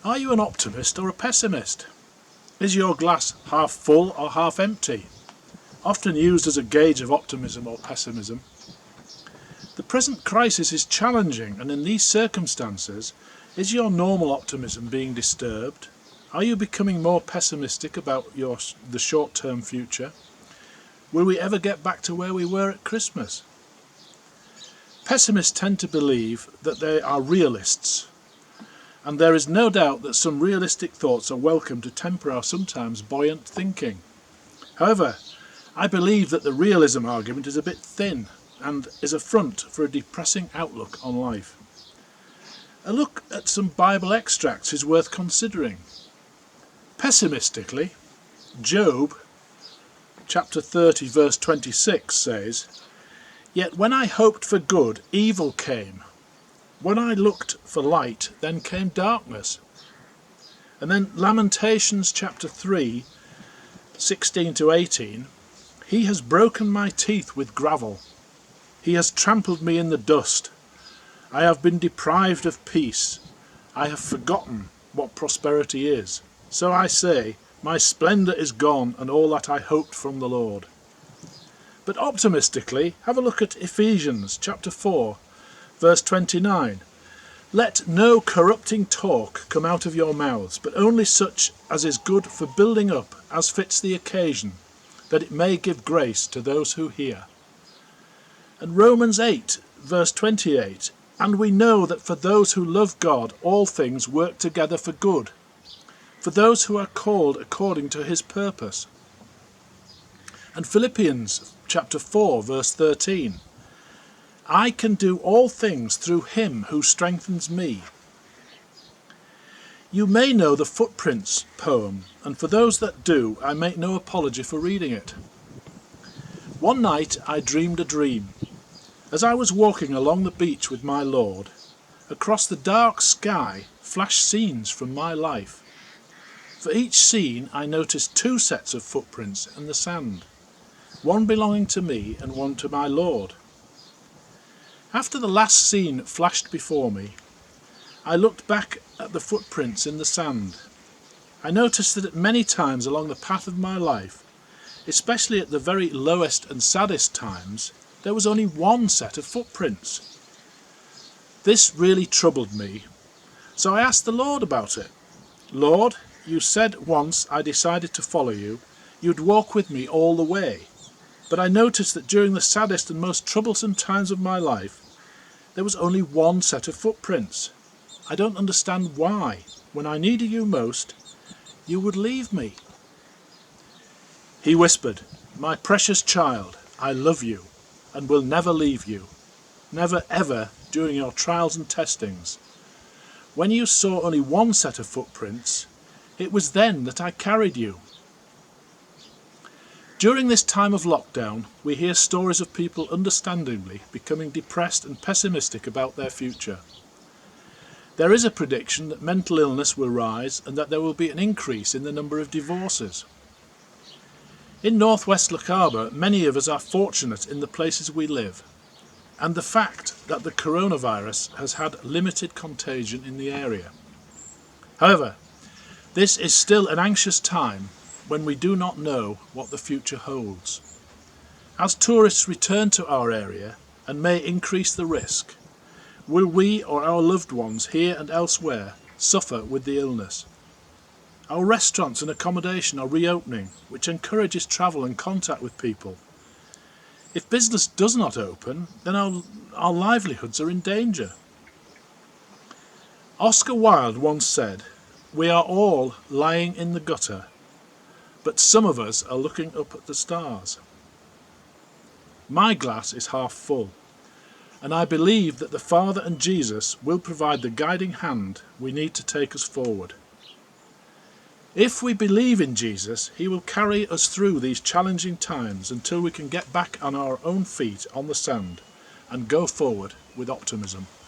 Are you an optimist or a pessimist? Is your glass half full or half empty? Often used as a gauge of optimism or pessimism. The present crisis is challenging, and in these circumstances, is your normal optimism being disturbed? Are you becoming more pessimistic about the short-term future? Will we ever get back to where we were at Christmas? Pessimists tend to believe that they are realists, and there is no doubt that some realistic thoughts are welcome to temper our sometimes buoyant thinking. However, I believe that the realism argument is a bit thin and is a front for a depressing outlook on life. A look at some Bible extracts is worth considering. Pessimistically, Job chapter 30 verse 26 says, "Yet when I hoped for good, evil came. When I looked for light, then came darkness." And then Lamentations chapter 3, 16 to 18, "He has broken my teeth with gravel. He has trampled me in the dust. I have been deprived of peace. I have forgotten what prosperity is. So I say, my splendour is gone, and all that I hoped from the Lord." But optimistically, have a look at Ephesians chapter 4, verse 29. "Let no corrupting talk come out of your mouths, but only such as is good for building up, as fits the occasion, that it may give grace to those who hear." And Romans 8, verse 28, "And we know that for those who love God, all things work together for good, for those who are called according to his purpose." And Philippians chapter 4, verse 13, "I can do all things through him who strengthens me." You may know the Footprints poem, and for those that do, I make no apology for reading it. "One night I dreamed a dream. As I was walking along the beach with my Lord, across the dark sky flashed scenes from my life. For each scene I noticed two sets of footprints in the sand, one belonging to me and one to my Lord. After the last scene flashed before me, I looked back at the footprints in the sand. I noticed that at many times along the path of my life, especially at the very lowest and saddest times, there was only one set of footprints. This really troubled me, so I asked the Lord about it. "Lord, you said once I decided to follow you, you'd walk with me all the way. But I noticed that during the saddest and most troublesome times of my life, there was only one set of footprints. I don't understand why, when I needed you most, you would leave me." He whispered, "My precious child, I love you and will never leave you, never ever during your trials and testings. When you saw only one set of footprints, it was then that I carried you." During this time of lockdown, we hear stories of people understandably becoming depressed and pessimistic about their future. There is a prediction that mental illness will rise and that there will be an increase in the number of divorces. In northwest Lochaber, many of us are fortunate in the places we live, and the fact that the coronavirus has had limited contagion in the area. However, this is still an anxious time when we do not know what the future holds. As tourists return to our area and may increase the risk, will we or our loved ones here and elsewhere suffer with the illness? Our restaurants and accommodation are reopening, which encourages travel and contact with people. If business does not open, then our livelihoods are in danger. Oscar Wilde once said, "We are all lying in the gutter, but some of us are looking up at the stars." My glass is half full, and I believe that the Father and Jesus will provide the guiding hand we need to take us forward. If we believe in Jesus, he will carry us through these challenging times until we can get back on our own feet on the sand and go forward with optimism.